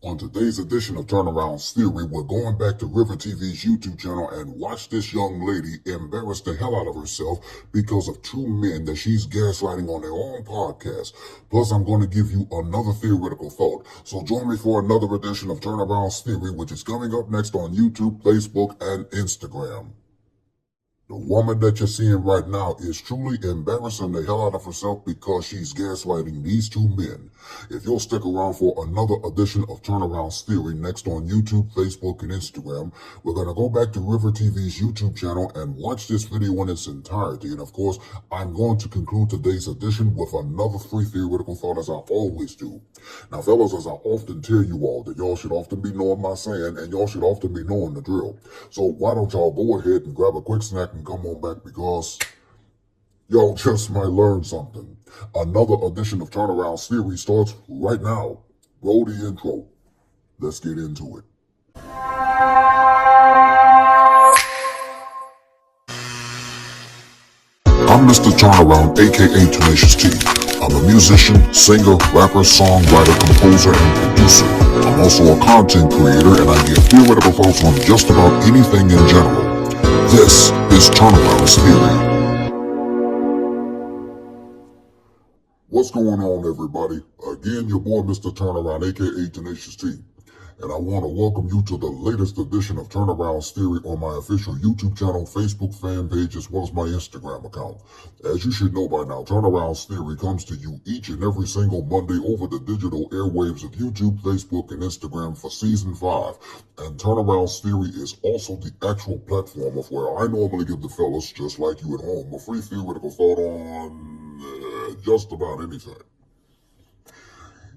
On today's edition of Turneround's Theory, we're going back to Rivah TV's YouTube channel and watch this young lady embarrass the hell out of herself because of two men that she's gaslighting on their own podcast. Plus, I'm going to give you another theoretical thought. So join me for another edition of Turneround's Theory, which is coming up next on YouTube, Facebook, and Instagram. The woman that you're seeing right now is truly embarrassing the hell out of herself because she's gaslighting these two men. If you'll stick around for another edition of Turneround's Theory next on YouTube, Facebook, and Instagram, we're going to go back to Rivah TV's YouTube channel and watch this video in its entirety. And of course, I'm going to conclude today's edition with another free theoretical thought, as I always do. Now, fellas, as I often tell you all, that y'all should often be knowing my saying, and y'all should often be knowing the drill. So why don't y'all go ahead and grab a quick snack and come on back, because y'all just might learn something. Another edition of Turneround's Theory starts right now. Roll the intro. Let's get into it. I'm Mr. Turnaround, aka Tenacious T. I'm a musician, singer, rapper, songwriter, composer, and producer. I'm also a content creator, and I give theoretical thoughts on just about anything in general. This is Turneround's Theory. What's going on, everybody? Again, your boy Mr. Turnaround, aka Tenacious T. And I want to welcome you to the latest edition of Turneround's Theory on my official YouTube channel, Facebook fan page, as well as my Instagram account. As you should know by now, Turneround's Theory comes to you each and every single Monday over the digital airwaves of YouTube, Facebook, and Instagram for Season 5. And Turneround's Theory is also the actual platform of where I normally give the fellas, just like you at home, a free theoretical thought on just about anything.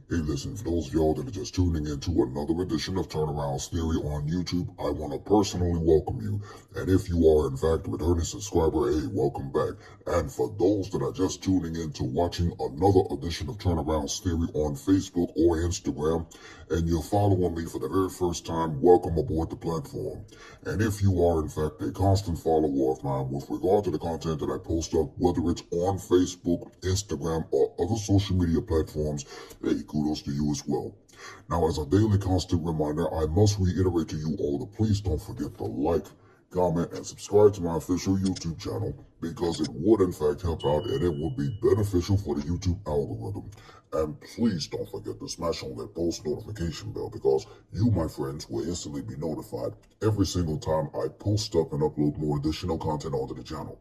Hey, listen, for those of y'all that are just tuning in to another edition of Turneround's Theory on YouTube, I want to personally welcome you. And if you are, in fact, a returning subscriber, hey, welcome back. And for those that are just tuning in to watching another edition of Turneround's Theory on Facebook or Instagram, and you're following me for the very first time, welcome aboard the platform. And if you are, in fact, a constant follower of mine with regard to the content that I post up, whether it's on Facebook, Instagram, or other social media platforms, hey, kudos to you as well. Now, as a daily constant reminder, I must reiterate to you all that please don't forget to like, comment, and subscribe to my official YouTube channel, because it would in fact help out and it would be beneficial for the YouTube algorithm. And please don't forget to smash on that post notification bell, because you, my friends, will instantly be notified every single time I post up and upload more additional content onto the channel.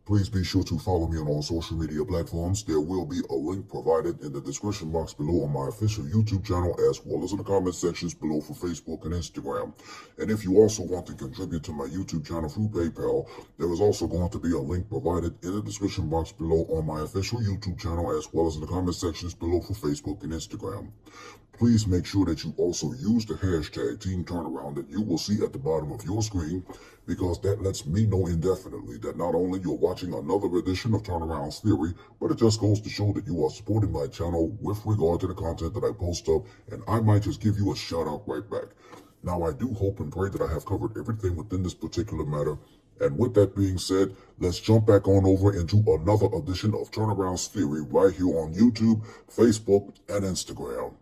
Please be sure to follow me on all social media platforms. There will be a link provided in the description box below on my official YouTube channel, as well as in the comment sections below for Facebook and Instagram. And if you also want to contribute to my YouTube channel through PayPal, there is also going to be a link provided in the description box below on my official YouTube channel, as well as in the comment sections below for Facebook and Instagram. Please make sure that you also use the hashtag Team Turnaround that you will see at the bottom of your screen, because that lets me know indefinitely that not only you're watching another edition of Turneround's Theory, but it just goes to show that you are supporting my channel with regard to the content that I post up, and I might just give you a shout out right back. Now, I do hope and pray that I have covered everything within this particular matter. And with that being said, let's jump back on over into another edition of Turneround's Theory right here on YouTube, Facebook, and Instagram.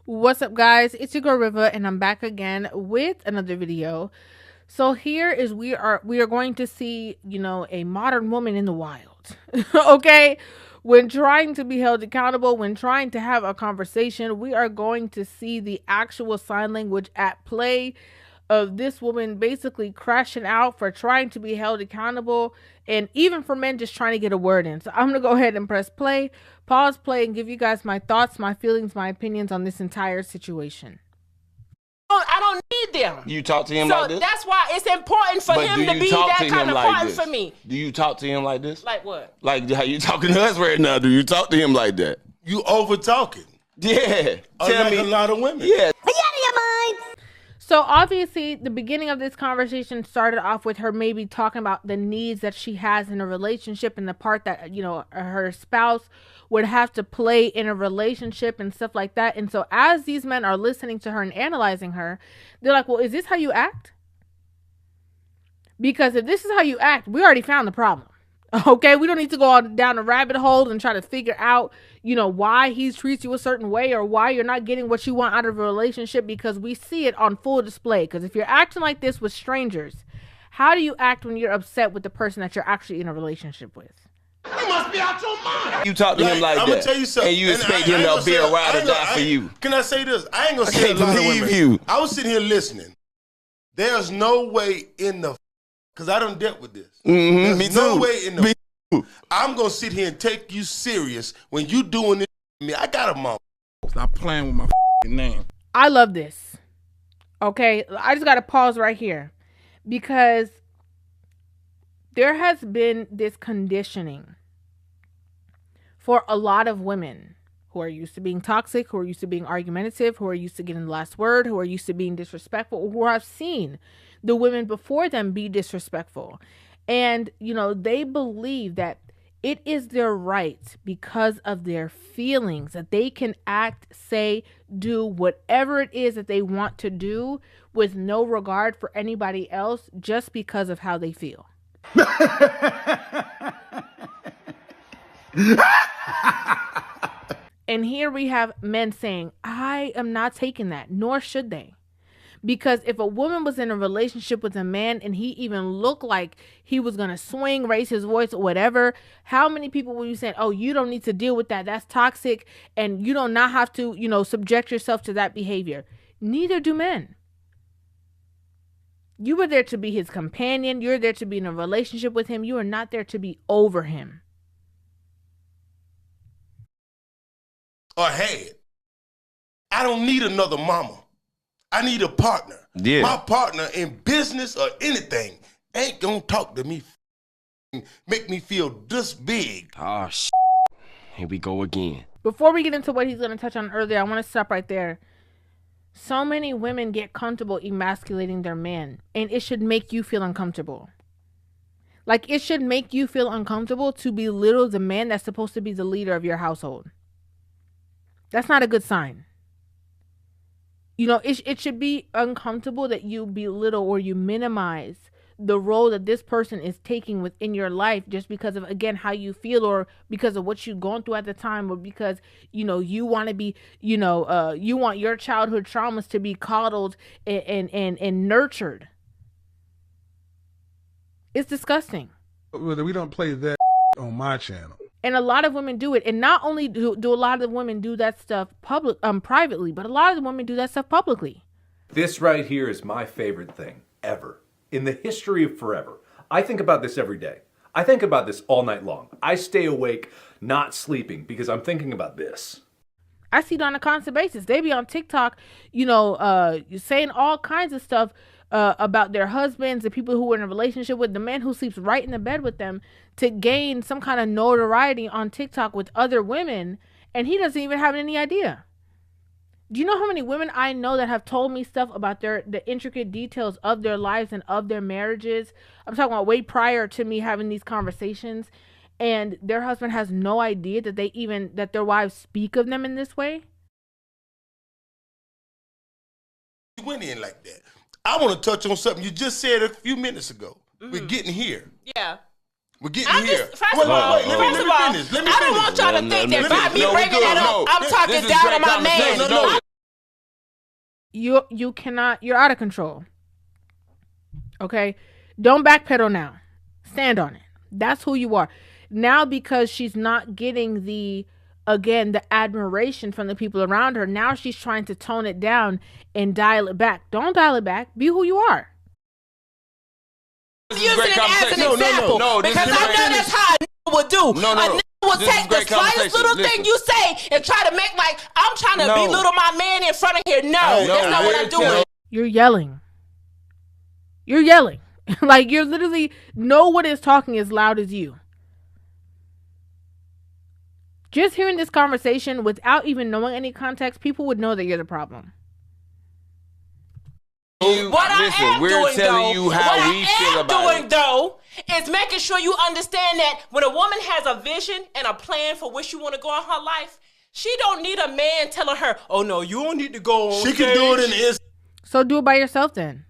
What's up, guys? It's your girl Rivah, and I'm back again with another video. So here is we are going to see, a modern woman in the wild. Okay, when trying to be held accountable, when trying to have a conversation, we are going to see the actual sign language at play of this woman basically crashing out for trying to be held accountable, and even for men just trying to get a word in. So I'm going to go ahead and press play, pause play, and give you guys my thoughts, my feelings, my opinions on this entire situation. I don't need them. You talk to him so like this? That's why it's important for him to be that kind of partner for me. Do you talk to him like this? Like what? Like how you talking to us right now. Do you talk to him like that? You over talking. Yeah. Tell me a lot of women. Yeah. Are you out of your mind? So obviously the beginning of this conversation started off with her maybe talking about the needs that she has in a relationship, and the part that, her spouse would have to play in a relationship and stuff like that. And so as these men are listening to her and analyzing her, they're like, well, is this how you act? Because if this is how you act, we already found the problem. Okay, we don't need to go down a rabbit hole and try to figure out, why he treats you a certain way or why you're not getting what you want out of a relationship, because we see it on full display. Because if you're acting like this with strangers, how do you act when you're upset with the person that you're actually in a relationship with? You must be out your mind. You talk to him like I'm that, gonna tell you something, and you expect him to be a ride or die for you. Can I say this? I ain't gonna say a can't lot of believe women. you. I was sitting here listening. There's no way in the, because I done dealt with this. Me There's no too. way in the, I'm gonna sit here and take you serious when you doing this to me. I got a mom. Stop playing with my name. I love this. Okay, I just got to pause right here because there has been this conditioning for a lot of women who are used to being toxic, who are used to being argumentative, who are used to getting the last word, who are used to being disrespectful, who have seen the women before them be disrespectful. And, they believe that it is their right, because of their feelings, that they can act, say, do whatever it is that they want to do with no regard for anybody else just because of how they feel. And here we have men saying, I am not taking that, nor should they. Because if a woman was in a relationship with a man and he even looked like he was going to swing, raise his voice, or whatever, how many people will you say, oh, you don't need to deal with that, that's toxic, and you do not have to, subject yourself to that behavior? Neither do men. You are there to be his companion. You're there to be in a relationship with him. You are not there to be over him. Or head. I don't need another mama. I need a partner. Yeah. My partner in business or anything ain't gonna talk to me, make me feel this big. Oh, here we go again. Before we get into what he's going to touch on earlier, I want to stop right there. So many women get comfortable emasculating their man, and it should make you feel uncomfortable. Like, it should make you feel uncomfortable to belittle the man that's supposed to be the leader of your household. That's not a good sign. It should be uncomfortable that you belittle or you minimize the role that this person is taking within your life just because of, again, how you feel, or because of what you've gone through at the time, or because, you want to be, you want your childhood traumas to be coddled and nurtured. It's disgusting. We don't play that on my channel. And a lot of women do it. And not only do a lot of women do that stuff privately, but a lot of the women do that stuff publicly. This right here is my favorite thing ever in the history of forever. I think about this every day. I think about this all night long. I stay awake, not sleeping, because I'm thinking about this. I see it on a constant basis. They be on TikTok, saying all kinds of stuff about their husbands, the people who are in a relationship with, the man who sleeps right in the bed with them, to gain some kind of notoriety on TikTok with other women, and he doesn't even have any idea. Do you know how many women I know that have told me stuff about the intricate details of their lives and of their marriages? I'm talking about way prior to me having these conversations, and their husband has no idea that their wives speak of them in this way. You went in like that. I want to touch on something you just said a few minutes ago. Mm-hmm. We're getting here. Yeah. We're getting here. First of all, I don't want y'all to think that by me bringing that up, I'm talking down on my man. You cannot. You're out of control. Okay, don't backpedal now. Stand on it. That's who you are now, because she's not getting the admiration from the people around her. Now she's trying to tone it down and dial it back. Don't dial it back. Be who you are. Using it as an example, because I know that's how a nigga would do. A nigga will take the slightest little thing you say and try to make like I'm trying to belittle my man in front of here. No, that's not what I'm doing. You're yelling. Like, you're literally, no one is talking as loud as you. Just hearing this conversation without even knowing any context, people would know that you're the problem. What I am doing though is making sure you understand that when a woman has a vision and a plan for where she want to go in her life, she don't need a man telling her, "Oh no, you don't need to go on She can do it in the instant." So do it by yourself then.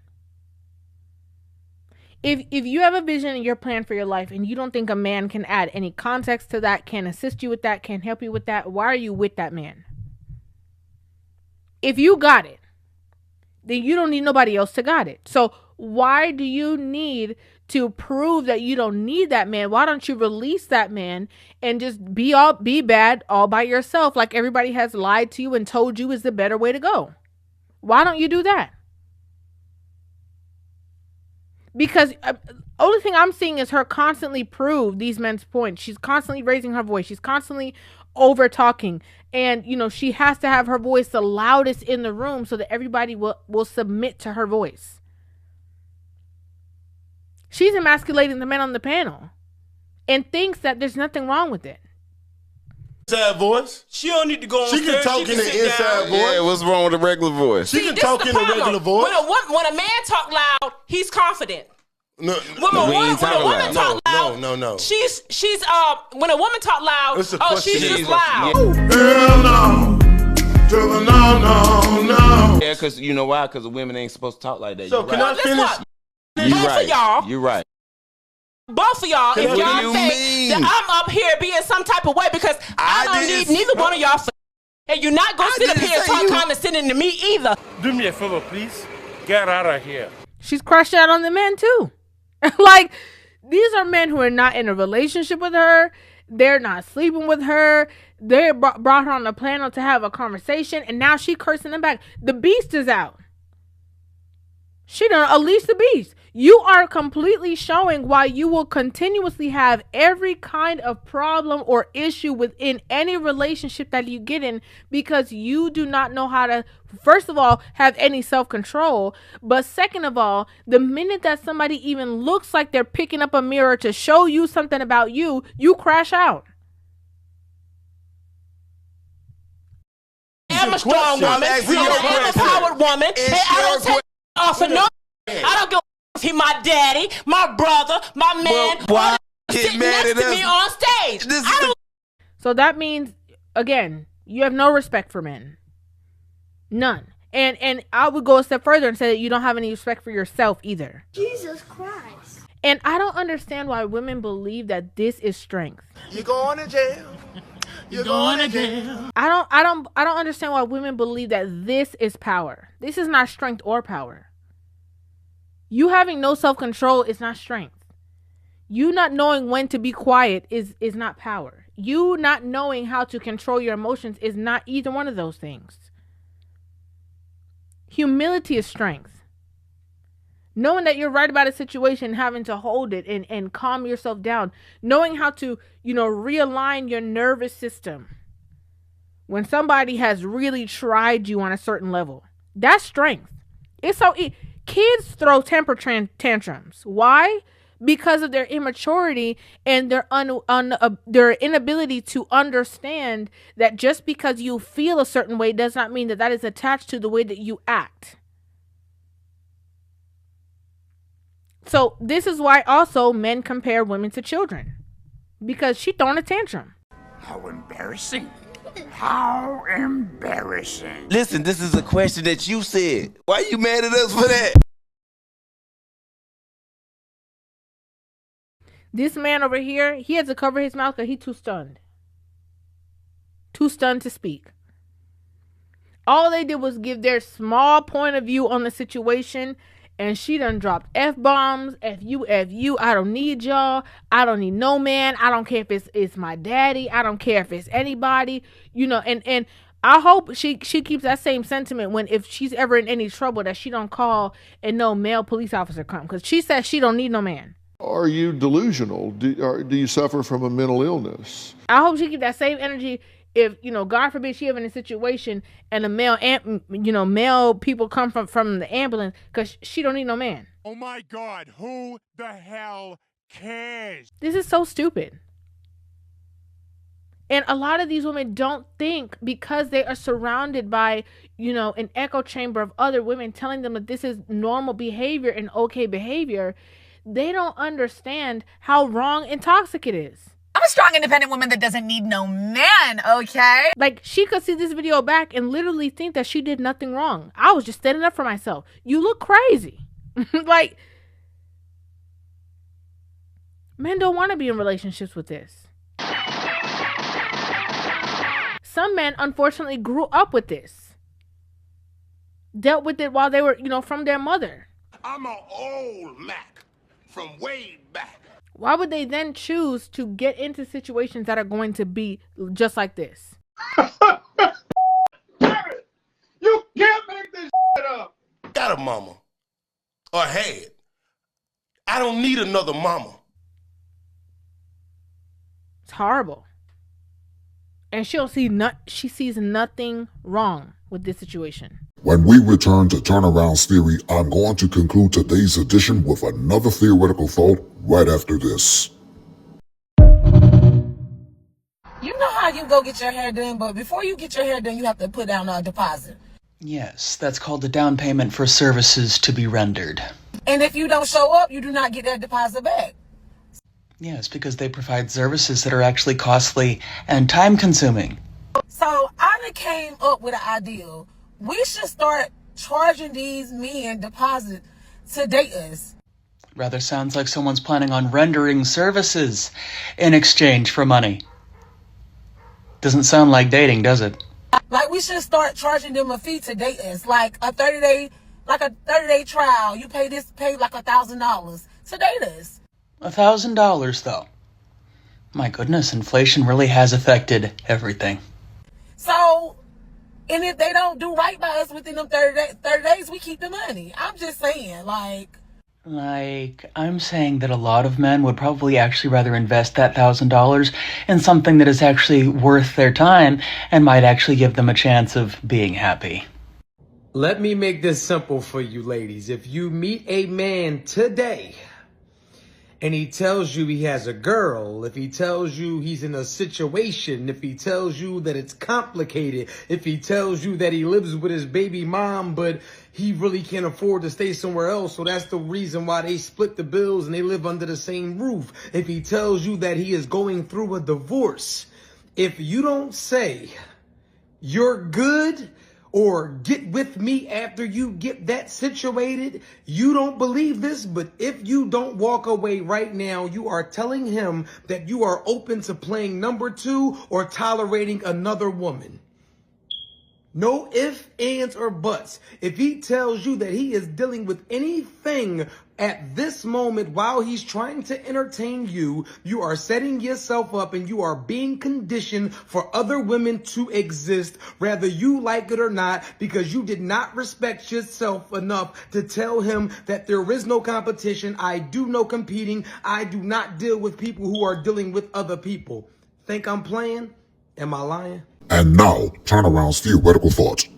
If you have a vision and your plan for your life and you don't think a man can add any context to that, can assist you with that, can help you with that, why are you with that man? If you got it, then you don't need nobody else to got it. So why do you need to prove that you don't need that man? Why don't you release that man and just be bad all by yourself, like everybody has lied to you and told you is the better way to go? Why don't you do that? Because only thing I'm seeing is her constantly prove these men's points. She's constantly raising her voice. She's constantly over talking. And, you know, she has to have her voice the loudest in the room so that everybody will submit to her voice. She's emasculating the men on the panel and thinks that there's nothing wrong with it. Inside voice. She don't need to go on She can talk in the inside voice. Yeah, what's wrong with the regular voice? She can talk in the regular voice. When a man talk loud, he's confident. No, when a woman talk loud, no. She's when a woman talk loud, she's just loud. Hell no. To the no. Yeah, because you know why? Because the women ain't supposed to talk like that. So can I finish? You're right. Both of y'all, if y'all think that I'm up here being some type of way because I don't need neither one of y'all for, and you're not gonna sit up here and talk condescending to me either. Do me a favor, please. Get out of here. She's crushed out on the men too. Like, these are men who are not in a relationship with her. They're not sleeping with her. They brought her on the panel to have a conversation, and now she cursing them back. The beast is out. She done unleashed the beast. You are completely showing why you will continuously have every kind of problem or issue within any relationship that you get in, because you do not know how to, first of all, have any self-control. But second of all, the minute that somebody even looks like they're picking up a mirror to show you something about you, you crash out. I'm a strong woman. I'm an empowered woman. And I don't take off for no. I don't go if he my daddy, my brother, my man, why sitting next to me on stage. So that means, again, you have no respect for men. None. And I would go a step further and say that you don't have any respect for yourself either. Jesus Christ. And I don't understand why women believe that this is strength. You going to jail. You're going to jail. I don't understand why women believe that this is power. This is not strength or power. You having no self-control is not strength. You not knowing when to be quiet is not power. You not knowing how to control your emotions is not either one of those things. Humility is strength. Knowing that you're right about a situation, having to hold it and calm yourself down. Knowing how to, realign your nervous system when somebody has really tried you on a certain level. That's strength. It's so kids throw temper tantrums. Why? Because of their immaturity and their inability to understand that just because you feel a certain way does not mean that that is attached to the way that you act. So this is why also men compare women to children, because she throwing a tantrum. How embarrassing. How embarrassing. Listen, this is a question that you said. Why are you mad at us for that? This man over here, he had to cover his mouth because he's too stunned. Too stunned to speak. All they did was give their small point of view on the situation, and she done dropped F-bombs, F-you, I don't need y'all, I don't need no man, I don't care if it's my daddy, I don't care if it's anybody, and I hope she keeps that same sentiment when, if she's ever in any trouble, that she don't call and no male police officer come, because she says she don't need no man. Are you delusional? Do you suffer from a mental illness? I hope she keep that same energy if, God forbid she ever in a situation and a male people come from the ambulance, because she don't need no man. Oh my God, who the hell cares? This is so stupid. And a lot of these women don't think, because they are surrounded by, an echo chamber of other women telling them that this is normal behavior and okay behavior, they don't understand how wrong and toxic it is. I'm a strong, independent woman that doesn't need no man, okay? Like, she could see this video back and literally think that she did nothing wrong. I was just standing up for myself. You look crazy. Like, Men don't want to be in relationships with this. Some men, unfortunately, grew up with this. Dealt with it while they were, from their mother. I'm an old Mac from way back. Why would they then choose to get into situations that are going to be just like this? You can't make this shit up. Got a mama. Or had. I don't need another mama. It's horrible. And she sees nothing wrong with this situation. When we return to Turneround's theory, I'm going to conclude today's edition with another theoretical thought right after this. You know how you go get your hair done, but before you get your hair done, you have to put down a deposit. Yes, that's called a down payment for services to be rendered. And if you don't show up, you do not get that deposit back. Yes, because they provide services that are actually costly and time-consuming. So I came up with an idea. We should start charging these men deposit to date us. Rather sounds like someone's planning on rendering services in exchange for money. Doesn't sound like dating, does it? Like, we should start charging them a fee to date us, like a 30-day trial. You pay like $1,000 to date us. $1,000 though. My goodness, inflation really has affected everything. So, and if they don't do right by us within them 30 days, we keep the money. I'm just saying, I'm saying that a lot of men would probably actually rather invest that $1,000 in something that is actually worth their time and might actually give them a chance of being happy. Let me make this simple for you ladies. If you meet a man today and he tells you he has a girl, if he tells you he's in a situation, if he tells you that it's complicated, if he tells you that he lives with his baby mom, but he really can't afford to stay somewhere else, so that's the reason why they split the bills and they live under the same roof, if he tells you that he is going through a divorce, if you don't say you're good or get with me after you get that situated, you don't believe this, but if you don't walk away right now, you are telling him that you are open to playing number two or tolerating another woman. No ifs, ands, or buts. If he tells you that he is dealing with anything at this moment while he's trying to entertain you, you are setting yourself up and you are being conditioned for other women to exist, whether you like it or not, because you did not respect yourself enough to tell him that there is no competition. I do no competing. I do not deal with people who are dealing with other people. Think I'm playing? Am I lying? And now, Turnaround's theoretical thoughts.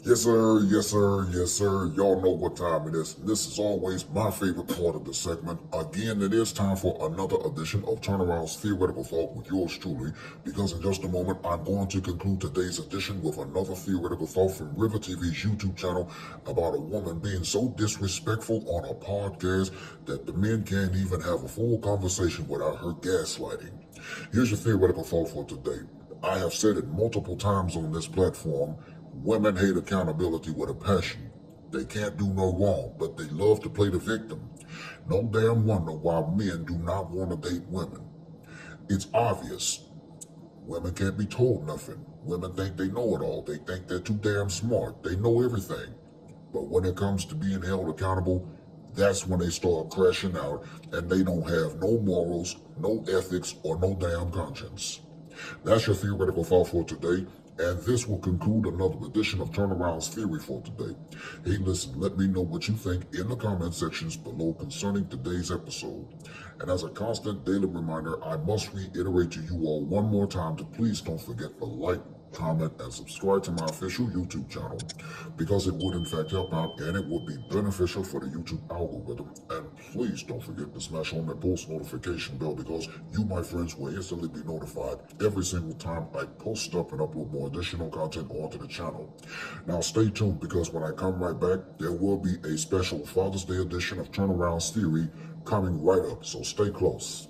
Yes, sir, yes, sir, yes, sir. Y'all know what time it is. This is always my favorite part of the segment. Again, it is time for another edition of Turnaround's theoretical thought with yours truly, because in just a moment, I'm going to conclude today's edition with another theoretical thought from Rivah TV's YouTube channel about a woman being so disrespectful on a podcast that the men can't even have a full conversation without her gaslighting. Here's your theoretical thought for today. I have said it multiple times on this platform. Women hate accountability with a passion. They can't do no wrong, but they love to play the victim. No damn wonder why men do not want to date women. It's obvious. Women can't be told nothing. Women think they know it all. They think they're too damn smart. They know everything. But when it comes to being held accountable, that's when they start crashing out and they don't have no morals, no ethics, or no damn conscience. That's your theoretical thought for today, and this will conclude another edition of Turnaround's Theory for today. Hey, listen, let me know what you think in the comment sections below concerning today's episode. And as a constant daily reminder, I must reiterate to you all one more time to please don't forget to like, comment, and subscribe to my official YouTube channel, because it would in fact help out and it would be beneficial for the YouTube algorithm. And please don't forget to smash on that post notification bell, because you, my friends, will instantly be notified every single time I post up and upload more additional content onto the channel. Now stay tuned, because when I come right back, there will be a special Father's Day edition of Turnaround's Theory coming right up, so stay close.